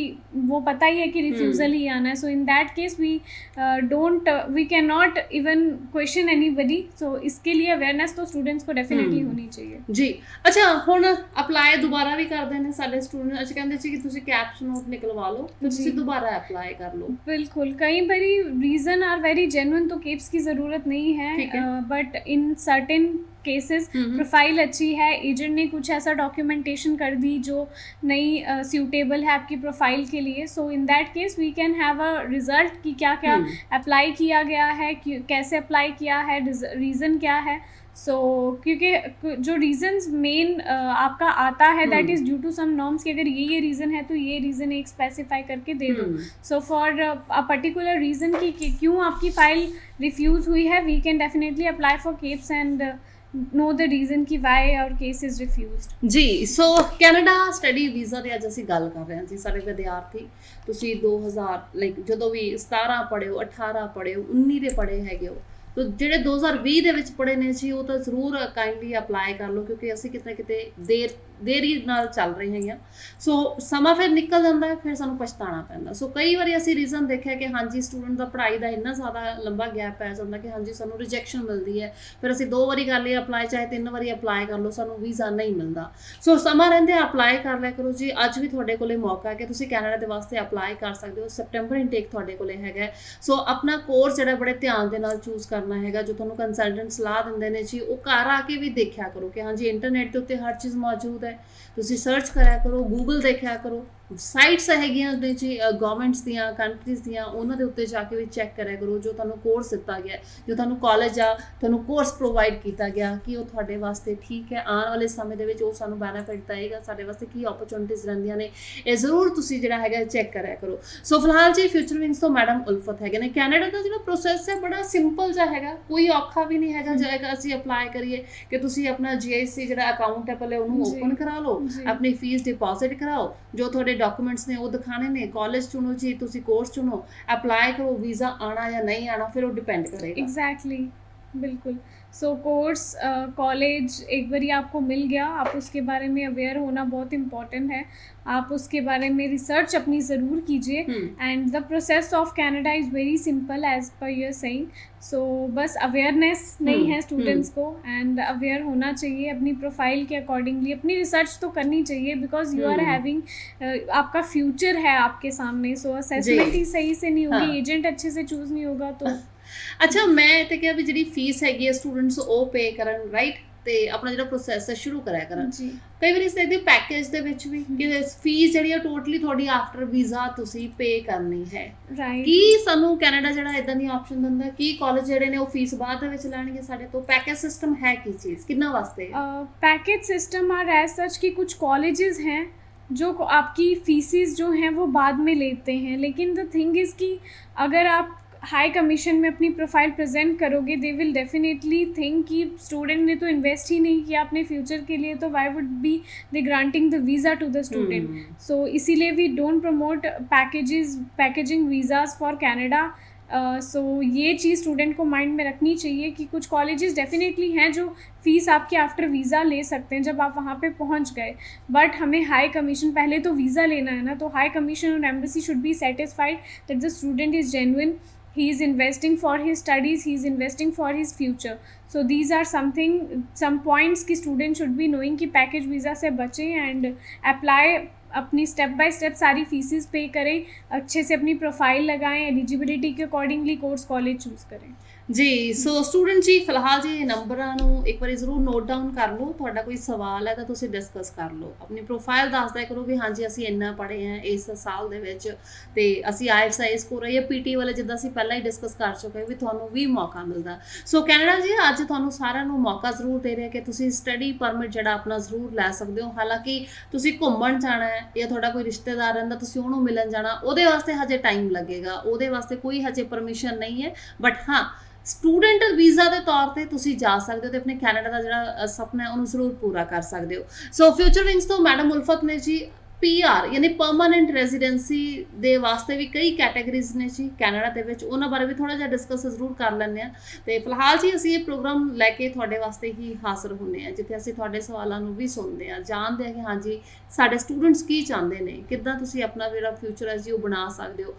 Speaker 2: वो पता ही है कि रिफ्यूज़ल ही आना है। So in that case we can not even question anybody. So इसके लिए ਅਵੇਅਰਨੈਸ तो स्टूडेंट्स को डेफिनेटली
Speaker 1: हम्म।
Speaker 2: होनी चाहिए।
Speaker 1: ਜੀ ਅੱਛਾ ਹੁਣ ਅਪਲਾਈ ਦੁਬਾਰਾ ਵੀ ਕਰਦੇ ਨੇ ਸਾਡੇ ਸਟੂਡੈਂਟ ਅੱਛਾ ਕਹਿੰਦੇ ਸੀ ਕਿ ਤੁਸੀਂ ਕੈਪਸ ਨੋਟ ਨਿਕਲਵਾ ਲਓ ਤੇ ਤੁਸੀਂ
Speaker 2: ਜੀ।
Speaker 1: ਦੁਬਾਰਾ ਅਪਲਾਈ ਕਰ ਲਓ
Speaker 2: बिल्कुल, कई बारी रीज़न आर वेरी जेन्युइन तो केप्स की ज़रूरत नहीं
Speaker 1: ठीक
Speaker 2: है,
Speaker 1: है।
Speaker 2: But in certain cases profile अच्छी है, एजेंट ने कुछ ऐसा डॉक्यूमेंटेशन कर दी जो नहीं सूटेबल है आपकी प्रोफाइल के लिए, so in that case we can have a result कि क्या क्या अप्लाई किया गया है, कैसे अप्लाई किया है, रीज़न क्या है। सो क्योंकि जो रीजंस मेन आपका आता है that is due to some norms कि अगर ये रीज़न है तो ये रीज़न एक स्पेसिफाई करके दे दो। So for a particular reason कि क्यों आपकी फ़ाइल रिफ्यूज़ हुई है, we can definitely apply for CAIPS and know the reason कि why our case is refused.
Speaker 1: ਜੀ ਸੋ ਕੈਨੇਡਾ ਸਟੱਡੀ ਵੀਜ਼ਾ ਦੀ ਅੱਜ ਅਸੀਂ ਗੱਲ ਕਰ ਰਹੇ ਹਾਂ ਜੀ ਸਾਡੇ ਵਿਦਿਆਰਥੀ ਤੁਸੀਂ 2000 ਲਾਈਕ ਜਦੋਂ ਵੀ 17 ਪੜ੍ਹਿਓ 18 ਪੜ੍ਹਿਓ 19 ਦੇ ਪੜ੍ਹੇ ਹੈਗੇ ਹੋ ਤੋ ਜਿਹੜੇ 2020 ਦੇ ਵਿੱਚ ਪੜ੍ਹੇ ਨੇ ਜੀ ਉਹ ਤਾਂ ਜ਼ਰੂਰ ਕਾਈਂਡਲੀ ਅਪਲਾਈ ਕਰ ਲਓ ਕਿਉਂਕਿ ਅਸੀਂ ਕਿਤੇ ਨਾ ਕਿਤੇ ਦੇਰੀ ਨਾਲ ਚੱਲ ਰਹੇ ਹੈਗੇ ਆ ਸੋ ਸਮਾਂ ਫਿਰ ਨਿਕਲ ਜਾਂਦਾ ਹੈ ਫਿਰ ਸਾਨੂੰ ਪਛਤਾਣਾ ਪੈਂਦਾ ਸੋ ਕਈ ਵਾਰੀ ਅਸੀਂ ਰੀਜ਼ਨ ਦੇਖਿਆ ਕਿ ਹਾਂਜੀ ਸਟੂਡੈਂਟ ਦਾ ਪੜ੍ਹਾਈ ਦਾ ਇੰਨਾ ਜ਼ਿਆਦਾ ਲੰਬਾ ਗੈਪ ਪੈ ਜਾਂਦਾ ਕਿ ਹਾਂਜੀ ਸਾਨੂੰ ਰਿਜੈਕਸ਼ਨ ਮਿਲਦੀ ਹੈ ਫਿਰ ਅਸੀਂ 2 ਵਾਰੀ ਕਰ ਲਈ ਅਪਲਾਈ ਚਾਹੇ 3 ਵਾਰੀ ਅਪਲਾਈ ਕਰ ਲਓ ਸਾਨੂੰ ਵੀਜ਼ਾ ਨਹੀਂ ਮਿਲਦਾ ਸੋ ਸਮਾਂ ਰਹਿੰਦੇ ਅਪਲਾਈ ਕਰ ਲਿਆ ਕਰੋ ਜੀ ਅੱਜ ਵੀ ਤੁਹਾਡੇ ਕੋਲੇ ਮੌਕਾ ਹੈ ਕਿ ਤੁਸੀਂ ਕੈਨੇਡਾ ਦੇ ਵਾਸਤੇ ਅਪਲਾਈ ਕਰ ਸਕਦੇ ਹੋ ਸੈਪਟੈਂਬਰ ਇਨਟੇਕ ਤੁਹਾਡੇ ਕੋਲੇ ਹੈਗਾ ਸੋ ਆਪਣਾ ਕੋਰਸ ਜਿਹੜਾ ਬੜੇ ਧਿਆਨ ਦੇ ਨਾਲ ਚੂਜ਼ ਕਰਨਾ ਹੈਗਾ ਜੋ ਤੁਹਾਨੂੰ ਕੰਸਲਟੈਂਟ ਸਲਾਹ ਦਿੰਦੇ ਨੇ ਜੀ ਉਹ ਘਰ ਆ ਕੇ ਵੀ ਦੇਖਿਆ ਕਰੋ ਕਿ ਹਾਂਜੀ ਇੰਟਰਨੈਟ ਦੇ ਉੱਤੇ ਹਰ ਚੀਜ਼ ਮੌਜੂਦ ਹੈ ਤੁਸੀਂ ਸਰਚ ਕਰਿਆ ਕਰੋ ਗੂਗਲ ਦੇਖਿਆ ਕਰੋ ਸਾਈਟਸ ਹੈਗੀਆਂ ਨੇ ਜੀ ਗਵਰਨਮੈਂਟਸ ਦੀਆਂ ਕੰਟਰੀਜ਼ ਦੀਆਂ ਉਹਨਾਂ ਦੇ ਉੱਤੇ ਜਾ ਕੇ ਵੀ ਚੈੱਕ ਕਰਿਆ ਕਰੋ ਜੋ ਤੁਹਾਨੂੰ ਕੋਰਸ ਦਿੱਤਾ ਗਿਆ ਜੋ ਤੁਹਾਨੂੰ ਕਾਲਜ ਆ ਤੁਹਾਨੂੰ ਕੋਰਸ ਪ੍ਰੋਵਾਈਡ ਕੀਤਾ ਗਿਆ ਕਿ ਉਹ ਤੁਹਾਡੇ ਵਾਸਤੇ ਠੀਕ ਹੈ ਆਉਣ ਵਾਲੇ ਸਮੇਂ ਦੇ ਵਿੱਚ ਉਹ ਸਾਨੂੰ ਬੈਨੀਫਿਟ ਦੇਏਗਾ ਸਾਡੇ ਵਾਸਤੇ ਕੀ ਓਪਰਚੁਨਿਟੀਜ਼ ਰਹਿੰਦੀਆਂ ਨੇ ਇਹ ਜ਼ਰੂਰ ਤੁਸੀਂ ਜਿਹੜਾ ਹੈਗਾ ਚੈੱਕ ਕਰਿਆ ਕਰੋ ਸੋ ਫਿਲਹਾਲ ਜੀ ਫਿਊਚਰ ਵਿੰਗਸ ਤੋਂ ਮੈਡਮ ਉਲਫਤ ਹੈਗੇ ਨੇ ਕੈਨੇਡਾ ਦਾ ਜਿਹੜਾ ਪ੍ਰੋਸੈਸ ਹੈ ਬੜਾ ਸਿੰਪਲ ਜਿਹਾ ਹੈਗਾ ਕੋਈ ਔਖਾ ਵੀ ਨਹੀਂ ਹੈਗਾ ਜੇ ਅਸੀਂ ਅਪਲਾਈ ਕਰੀਏ ਕਿ ਤੁਸੀਂ ਆਪਣਾ GIC ਜਿਹੜਾ ਅਕਾਊਂਟ ਹੈ ਪਹਿਲੇ ਉਹਨੂੰ ਓਪਨ ਕਰਾ ਲਓ ਆਪਣੀ ਫੀਸ ਡਿਪੋਜ਼ਿਟ ਕਰਾਓ ਜੋ ਤੁਹਾਡੇ ਡਾਕੂਮੈਂਟਸ ਨੇ ਉਹ ਦਿਖਾਣੇ ਨੇ ਕਾਲਜ ਚੁਣੋ ਜੀ ਤੁਸੀਂ ਕੋਰਸ ਚੁਣੋ ਅਪਲਾਈ ਕਰੋ ਵੀਜ਼ਾ ਆਣਾ ਜਾਂ ਨਹੀਂ ਆਣਾ ਫਿਰ ਉਹ ਡਿਪੈਂਡ ਕਰੇਗਾ
Speaker 2: एग्जैक्टली बिल्कुल। सो कोर्स कॉलेज एक बारी आपको मिल गया, आप उसके बारे में अवेयर होना बहुत इम्पॉर्टेंट है, आप उसके बारे में रिसर्च अपनी ज़रूर कीजिए and the process of Canada is very simple as per your saying. So बस अवेयरनेस नहीं है स्टूडेंट्स को एंड अवेयर होना चाहिए अपनी प्रोफाइल के अकॉर्डिंगली अपनी रिसर्च तो करनी चाहिए बिकॉज यू आर हैविंग आपका फ्यूचर है आपके सामने। सो असेसमेंट ही सही से नहीं होगी, एजेंट अच्छे से चूज़ नहीं होगा तो
Speaker 1: ਅੱਛਾ ਮੈਂ ਤੇ ਕਿਹਾ ਵੀ ਜਿਹੜੀ ਫੀਸ ਹੈਗੀ ਹੈ ਸਟੂਡੈਂਟਸ ਉਹ ਪੇ ਕਰਨ ਰਾਈਟ ਤੇ ਆਪਣਾ ਜਿਹੜਾ ਪ੍ਰੋਸੈਸ ਹੈ ਸ਼ੁਰੂ ਕਰਿਆ ਕਰਨ
Speaker 2: जी
Speaker 1: ਕਈ ਵਾਰੀ ਦੇਖਦੇ ਪੈਕੇਜ ਦੇ ਵਿੱਚ ਵੀ ਕਿ ਫੀਸ ਜਿਹੜੀ ਹੈ ਟੋਟਲੀ ਤੁਹਾਡੀ ਆਫਟਰ ਵੀਜ਼ਾ ਤੁਸੀਂ ਪੇ ਕਰਨੀ ਹੈ
Speaker 2: राइट।
Speaker 1: ਕੀ ਸਾਨੂੰ ਕੈਨੇਡਾ ਜਿਹੜਾ ਇਦਾਂ ਦੀ ਆਪਸ਼ਨ ਦਿੰਦਾ ਕੀ ਕਾਲਜ ਜਿਹੜੇ ਨੇ ਉਹ ਫੀਸ ਬਾਅਦ ਦੇ ਵਿੱਚ ਲੈਣਗੇ ਸਾਡੇ ਤੋਂ ਪੈਕੇਜ ਸਿਸਟਮ ਹੈ ਕੀ ਚੀਜ਼ ਕਿੰਨਾ ਵਾਸਤੇ
Speaker 2: package system are as such कि कुछ कॉलेजेस हैं जो आपकी फीसिस जो हैं वो बाद में लेते हैं, लेकिन द थिंग इज़ कि अगर आप हाई कमीशन में अपनी प्रोफाइल प्रेजेंट करोगे दे विल डेफिनेटली थिंक कि स्टूडेंट ने तो इन्वेस्ट ही नहीं किया अपने फ्यूचर के लिए तो why would be they granting the visa to the student. So इसीलिए we don't promote packaging visas for Canada. So ये चीज़ स्टूडेंट को माइंड में रखनी चाहिए कि कुछ कॉलेजेस डेफिनेटली हैं जो फ़ीस आपके आफ्टर वीज़ा ले सकते हैं जब आप वहाँ पे पहुँच गए, बट हमें हाई कमीशन पहले तो वीज़ा लेना है ना, तो हाई कमीशन और embassy should be satisfied that the student is genuine, he is investing for his studies, he is investing for his future. So these are some points कि student should be knowing कि package visa से बचें and apply अपनी स्टेप बाय स्टेप सारी फीसिस पे करें, अच्छे से अपनी प्रोफाइल लगाएं, एलिजिबिलिटी के अकॉर्डिंगली कोर्स कॉलेज चूज़ करें।
Speaker 1: ਜੀ ਸੋ ਸਟੂਡੈਂਟ ਜੀ ਫਿਲਹਾਲ ਜੀ ਨੰਬਰਾਂ ਨੂੰ ਇੱਕ ਵਾਰੀ ਜ਼ਰੂਰ ਨੋਟ ਡਾਊਨ ਕਰ ਲਓ ਤੁਹਾਡਾ ਕੋਈ ਸਵਾਲ ਹੈ ਤਾਂ ਤੁਸੀਂ ਡਿਸਕਸ ਕਰ ਲਓ ਆਪਣੀ ਪ੍ਰੋਫਾਈਲ ਦੱਸਦਾ ਕਰੋ ਵੀ ਹਾਂਜੀ ਅਸੀਂ ਇੰਨਾ ਪੜ੍ਹੇ ਹਾਂ ਇਸ ਸਾਲ ਦੇ ਵਿੱਚ ਤੇ ਅਸੀਂ ਆਇਲਟਸ ਆਈ ਸਕੋਰ ਜਾਂ PT ਵਾਲੇ ਜਿੱਦਾਂ ਅਸੀਂ ਪਹਿਲਾਂ ਹੀ ਡਿਸਕਸ ਕਰ ਚੁੱਕੇ ਵੀ ਤੁਹਾਨੂੰ ਵੀ ਮੌਕਾ ਮਿਲਦਾ ਸੋ ਕੈਨੇਡਾ ਜੀ ਅੱਜ ਤੁਹਾਨੂੰ ਸਾਰਿਆਂ ਨੂੰ ਮੌਕਾ ਜ਼ਰੂਰ ਦੇ ਰਿਹਾ ਕਿ ਤੁਸੀਂ ਸਟੱਡੀ ਪਰਮਿਟ ਜਿਹੜਾ ਆਪਣਾ ਜ਼ਰੂਰ ਲੈ ਸਕਦੇ ਹੋ ਹਾਲਾਂਕਿ ਤੁਸੀਂ ਘੁੰਮਣ ਜਾਣਾ ਹੈ ਜਾਂ ਤੁਹਾਡਾ ਕੋਈ ਰਿਸ਼ਤੇਦਾਰ ਰਹਿੰਦਾ ਤੁਸੀਂ ਉਹਨੂੰ ਮਿਲਣ ਜਾਣਾ ਉਹਦੇ ਵਾਸਤੇ ਹਜੇ ਟਾਈਮ ਲੱਗੇਗਾ ਉਹਦੇ ਵਾਸਤੇ ਕੋਈ ਹਜੇ ਪਰਮਿਸ਼ਨ ਨਹੀਂ ਹੈ ਬਟ ਹਾਂ ਸਟੂਡੈਂਟ ਵੀਜ਼ਾ ਦੇ ਤੌਰ ਤੇ ਤੁਸੀਂ ਜਾ ਸਕਦੇ ਹੋ ਤੇ ਆਪਣੇ ਕੈਨੇਡਾ ਦਾ ਜਿਹੜਾ ਸੁਪਨਾ ਹੈ ਉਹਨੂੰ ਜ਼ਰੂਰ ਪੂਰਾ ਕਰ ਸਕਦੇ ਹੋ ਸੋ ਫਿਊਚਰ ਵਿੰਗਸ ਤੋਂ ਮੈਡਮ ਉਲਫਤ ਨੇ ਜੀ ਪੀਆਰ ਯਾਨੀ ਪਰਮਾਨੈਂਟ ਰੈਜ਼ੀਡੈਂਸੀ ਦੇ ਵਾਸਤੇ ਵੀ ਕਈ ਕੈਟਾਗਰੀਜ਼ ਨੇ ਜੀ ਕੈਨੇਡਾ ਦੇ ਵਿੱਚ, ਉਹਨਾਂ ਬਾਰੇ ਵੀ ਥੋੜਾ ਜਿਹਾ ਡਿਸਕਸ ਜ਼ਰੂਰ ਕਰ ਲੈਂਦੇ ਆ। ਤੇ ਫਿਲਹਾਲ ਜੀ ਅਸੀਂ ਇਹ ਪ੍ਰੋਗਰਾਮ ਲੈ ਕੇ ਤੁਹਾਡੇ ਵਾਸਤੇ ਹੀ ਹਾਜ਼ਰ ਹੁੰਦੇ ਆ, ਜਿੱਥੇ ਅਸੀਂ ਤੁਹਾਡੇ ਸਵਾਲਾਂ ਨੂੰ ਵੀ ਸੁਣਦੇ ਆ, ਜਾਣਦੇ ਆ ਕਿ ਹਾਂਜੀ ਸਾਡੇ ਸਟੂਡੈਂਟਸ ਕੀ ਚਾਹੁੰਦੇ ਨੇ, ਕਿੱਦਾਂ ਤੁਸੀਂ ਆਪਣਾ ਜਿਹੜਾ ਫਿਊਚਰ ਹੈ ਜੀ ਉਹ ਬਣਾ ਸਕਦੇ ਹੋ,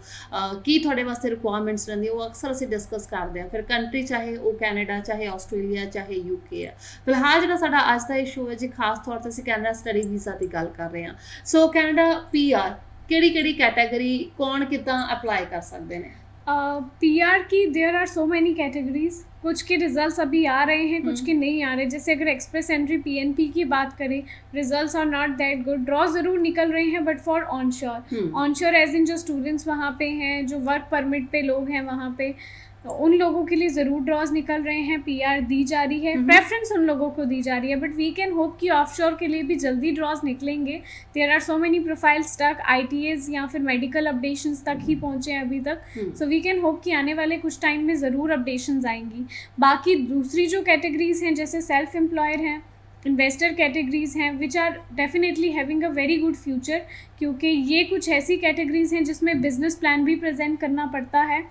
Speaker 1: ਕੀ ਤੁਹਾਡੇ ਵਾਸਤੇ ਰਿਕੁਆਇਰਮੈਂਟਸ ਰਹਿੰਦੀ, ਉਹ ਅਕਸਰ ਅਸੀਂ ਡਿਸਕਸ ਕਰਦੇ ਆ। ਫਿਰ ਕੰਟਰੀ ਚਾਹੇ ਉਹ ਕੈਨੇਡਾ, ਚਾਹੇ ਆਸਟ੍ਰੇਲੀਆ, ਚਾਹੇ ਯੂਕੇ ਆ। ਫਿਲਹਾਲ ਜਿਹੜਾ ਸਾਡਾ ਅੱਜ ਦਾ ਇਹ ਸ਼ੋਅ ਹੈ ਜੀ, ਖਾਸ ਤੌਰ ਤੇ ਅਸੀਂ ਕੈਨੇਡਾ ਸਟੱਡੀ ਵੀਜ਼ਾ ਦੀ ਗੱਲ ਕਰ ਰਹੇ ਹਾਂ। ਸੋ ਕੈਨੇਡਾ ਪੀਆਰ ਕਿਹੜੀ ਕੈਟਾਗਰੀ कौन कितना अप्लाई कर सकते हैं?
Speaker 2: पीआर की there are so many categories, कुछ के रिजल्ट्स अभी आ रहे हैं, कुछ के नहीं आ रहे। जैसे अगर एक्सप्रेस एंट्री पीएनपी की बात करें, results are not that good, draw ज़रूर निकल रहे हैं but for onshore as in जो स्टूडेंट्स वहाँ पे हैं, जो वर्क परमिट पे लोग हैं वहाँ पे, उन लोगों के लिए ज़रूर ड्रॉज निकल रहे हैं, पीआर दी जा रही है, प्रेफरेंस उन लोगों को दी जा रही है। बट वी कैन होप कि ऑफशोर के लिए भी जल्दी ड्रॉज निकलेंगे। There are so many profiles तक, आईटीएस या फिर मेडिकल अपडेशंस तक ही पहुँचे हैं अभी तक। सो वी कैन होप कि आने वाले कुछ टाइम में ज़रूर अपडेशंस आएंगी। बाकी दूसरी जो कैटेगरीज हैं, जैसे सेल्फ एम्प्लॉयर हैं, इन्वेस्टर कैटेगरीज हैं, which are definitely having a very good future, क्योंकि ये कुछ ऐसी कैटेगरीज हैं जिसमें बिजनेस प्लान भी प्रेजेंट करना पड़ता है।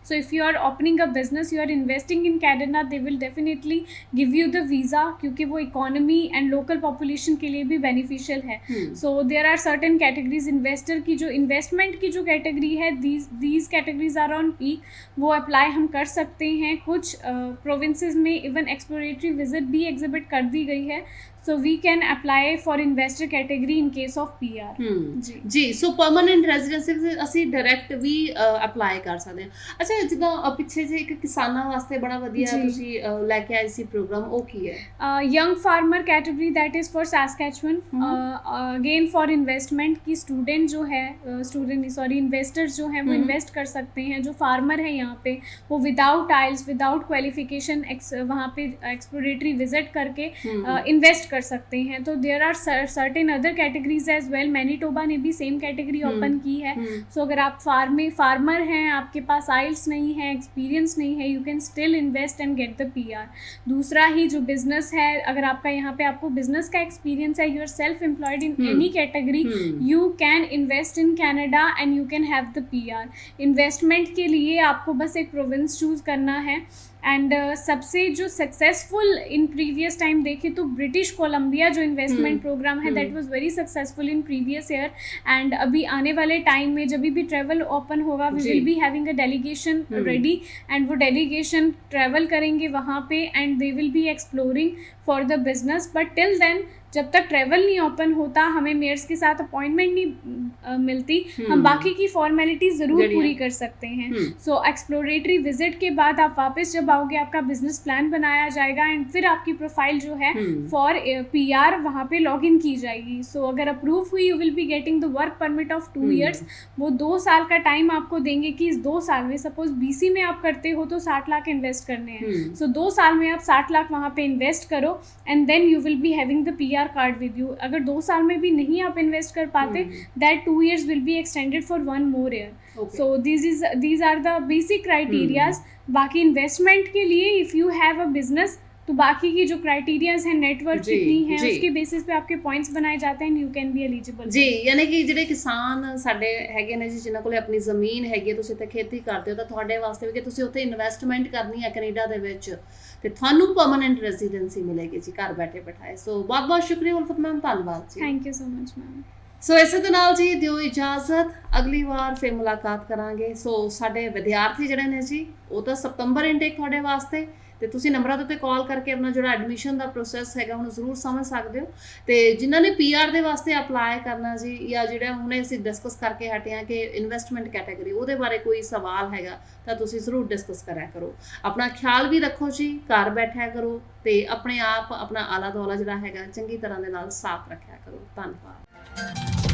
Speaker 2: So if you are opening a business, you are investing in Canada, they will definitely give you the visa, क्योंकि वो economy and local population के लिए भी beneficial है। So there are certain categories, investor की जो investment की जो category है, these categories are on peak, वो apply हम कर सकते हैं। कुछ provinces में even exploratory visit भी exhibit कर दी गई है। So we can apply for investor category in case of PR।
Speaker 1: ਜੀ ਸੋ ਪਰਮਾਨੈਂਟ ਰੈਜ਼ੀਡੈਂਸੀ ਅਸੀਂ ਡਾਇਰੈਕਟ ਵੀ ਅਪਲਾਈ ਕਰ ਸਕਦੇ ਹਾਂ। ਅੱਛਾ, ਜਿੱਦਾਂ ਪਿੱਛੇ ਜੇ ਇੱਕ ਕਿਸਾਨਾਂ ਵਾਸਤੇ ਬੜਾ ਵਧੀਆ ਤੁਸੀਂ ਲੈ ਕੇ ਆਏ ਸੀ ਪ੍ਰੋਗਰਾਮ, ਉਹ ਕੀ ਹੈ?
Speaker 2: Young farmer category, that is for Saskatchewan, again for investment की स्टूडेंट जो है, इन्वेस्टर्स जो हैं वो इन्वेस्ट कर सकते हैं। जो फार्मर है यहाँ पे, वो विदाउट आइल्स, विदाउट क्वालिफिकेशन वहाँ पे एक्सप्लोरेटरी विजिट करके इन्वेस्ट कर सकते हैं। तो there are certain other categories as well. Manitoba ने भी सेम कैटेगरी ओपन की है। सो अगर आप फार्मर हैं, आपके पास आइल्स नहीं है, एक्सपीरियंस नहीं है, you can still invest and get the PR. दूसरा ही जो बिजनेस है, अगर आपका यहाँ पे आपको बिजनेस का एक्सपीरियंस है, you are self employed in any category, you can invest in Canada and you can have the PR. Investment के लिए आपको बस एक प्रोविंस चूज़ करना है। एंड सबसे जो सक्सेसफुल इन प्रीवियस टाइम देखें तो ब्रिटिश कोलंबिया जो इन्वेस्टमेंट प्रोग्राम है, that was very successful in previous year. And अभी आने वाले टाइम में जब भी ट्रैवल ओपन होगा, we will be having a delegation ready, and वो डेलीगेशन ट्रैवल करेंगे वहाँ पे, and they will be exploring for the business. But till then, जब तक ट्रैवल नहीं ओपन होता, हमें मेयर्स के साथ अपॉइंटमेंट नहीं मिलती, हम बाकी की फॉर्मेलिटी ज़रूर पूरी कर सकते हैं। सो एक्सप्लोरेटरी विजिट के बाद आप वापस जब आओगे, आपका बिजनेस प्लान बनाया जाएगा, एंड फिर आपकी प्रोफाइल जो है फॉर पीआर वहाँ पे लॉगिन की जाएगी। सो अगर अप्रूव हुई, you will be getting the work permit of 2 years। वो 2 साल का टाइम आपको देंगे कि इस 2 साल में, सपोज बीसी में आप करते हो तो 60 लाख इन्वेस्ट करने हैं। सो 2 साल में आप 60 लाख वहाँ पे इन्वेस्ट करो, and then you will be having the PR card with you. अगर 2 साल में भी नहीं आप इन्वेस्ट कर पाते, that 2 years will be extended for 1 more year। So these are the basic criterias। बाकी इन्वेस्टमेंट के लिए if you have a business, तो बाकी की जो क्राइटेरियाज हैं, नेटवर्क कितनी है, उसके बेसिस पे आपके पॉइंट्स बनाए जाते हैं, यू कैन बी एलिजिबल
Speaker 1: ਜੀ। ਯਾਨੀ ਕਿ ਜਿਹੜੇ ਕਿਸਾਨ ਸਾਡੇ ਹੈਗੇ ਨੇ ਜੀ, ਜਿਨ੍ਹਾਂ ਕੋਲੇ ਆਪਣੀ ਜ਼ਮੀਨ ਹੈਗੀ ਹੈ, ਤੁਸੀਂ ਇੱਥੇ ਖੇਤੀ ਕਰਦੇ ਹੋ, ਤਾਂ ਤੁਹਾਡੇ ਵਾਸਤੇ ਵੀ ਕਿ ਤੁਸੀਂ ਉੱਥੇ ਇਨਵੈਸਟਮੈਂਟ ਕਰਨੀ ਹੈ ਕੈਨੇਡਾ ਦੇ ਵਿੱਚ, ਤੇ ਤੁਹਾਨੂੰ ਪਰਮਾਨੈਂਟ ਰੈਜ਼ੀਡੈਂਸੀ ਮਿਲੇਗੀ ਜੀ ਘਰ ਬੈਠੇ ਬਿਠਾਏ। ਸੋ ਬਹੁਤ ਬਹੁਤ ਸ਼ੁਕਰੀਆ ਉਲਫਤ ਮੈਮ, ਧੰਨਵਾਦ ਜੀ।
Speaker 2: Thank you so much ma'am.
Speaker 1: So ਇਸੇ ਦੇ ਨਾਲ ਜੀ ਦਿਓ ਇਜਾਜ਼ਤ, ਅਗਲੀ ਵਾਰ ਫਿਰ ਮੁਲਾਕਾਤ ਕਰਾਂਗੇ। ਸੋ ਸਾਡੇ ਵਿਦਿਆਰਥੀ ਜਿਹੜੇ ਨੇ ਜੀ, ਉਹ ਤਾਂ ਸਤੰਬਰ ਇਨਟੇਕ ਤੁਹਾਡੇ ਵਾਸਤੇ, ਤੇ ਤੁਸੀਂ ਨੰਬਰਾਂ ਦੇ ਉੱਤੇ ਕਾਲ ਕਰਕੇ ਆਪਣਾ ਜਿਹੜਾ ਐਡਮਿਸ਼ਨ ਦਾ ਪ੍ਰੋਸੈਸ ਹੈਗਾ ਉਹਨੂੰ ਜ਼ਰੂਰ ਸਮਝ ਸਕਦੇ ਹੋ। ਤੇ ਜਿਨ੍ਹਾਂ ਨੇ ਪੀਆਰ ਦੇ ਵਾਸਤੇ ਅਪਲਾਈ ਕਰਨਾ ਜੀ, ਜਾਂ ਜਿਹੜਾ ਹੁਣੇ ਅਸੀਂ ਡਿਸਕਸ ਕਰਕੇ ਹਟੇ ਹਾਂ ਕਿ ਇਨਵੈਸਟਮੈਂਟ ਕੈਟਾਗਰੀ, ਉਹਦੇ ਬਾਰੇ ਕੋਈ ਸਵਾਲ ਹੈਗਾ ਤਾਂ ਤੁਸੀਂ ਜ਼ਰੂਰ ਡਿਸਕਸ ਕਰਿਆ ਕਰੋ। ਆਪਣਾ ਖਿਆਲ ਵੀ ਰੱਖੋ ਜੀ, ਘਰ ਬੈਠਿਆ ਕਰੋ, ਤੇ ਆਪਣੇ ਆਪ ਆਪਣਾ ਆਲਾ ਦੁਆਲਾ ਜਿਹੜਾ ਹੈਗਾ ਚੰਗੀ ਤਰ੍ਹਾਂ ਦੇ ਨਾਲ ਸਾਫ਼ ਰੱਖਿਆ ਕਰੋ। ਧੰਨਵਾਦ।